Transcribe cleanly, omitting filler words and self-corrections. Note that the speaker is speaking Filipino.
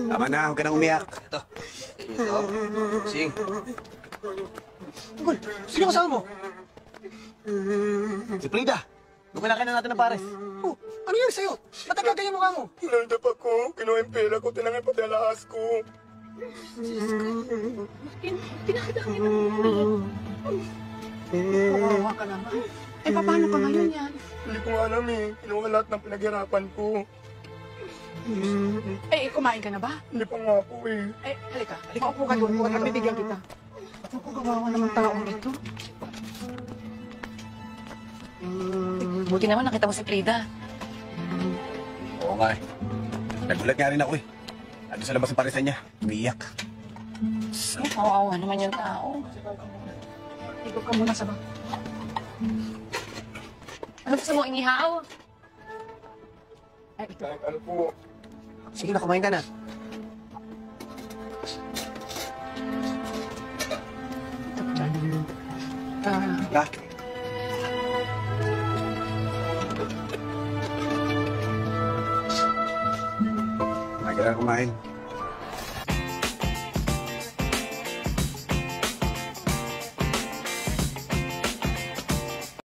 Tama na, huwag ka nang umiyak. Ito. Sing. Ungol, sino kasama mo? Si Frida. Doon kinakain na natin ng pares. Oh, ano yan sa'yo? Ba't nagkagaya mukha mo? Hinaldap ako. Kinuha yung pera ko. Tinangay pati alahas ko. Pinakita kami ng kawawa ka naman. Eh, paano ka ngayon yan? Hindi ko nga alam eh. Kinuha lahat ng pinaghirapan ko. Eh, kumain ka na ba? Hindi pa nga po eh. Eh, halika. Maupo ka doon. Huwag bibigyan kita. Ako, kawawa naman taong ito. Buti naman nakita mo si Frida. Oo nga eh. Nagulat nga rin ako eh. Ano sa labas ng parisan niya? Umiiyak. Kawawa naman yung tao. Ikaw ka muna sa bang. Ano gusto mo, inihaw? Ay, ito. Kahit ano po. Sige na, kumain ka na. Ha? Kumain ka na kumain.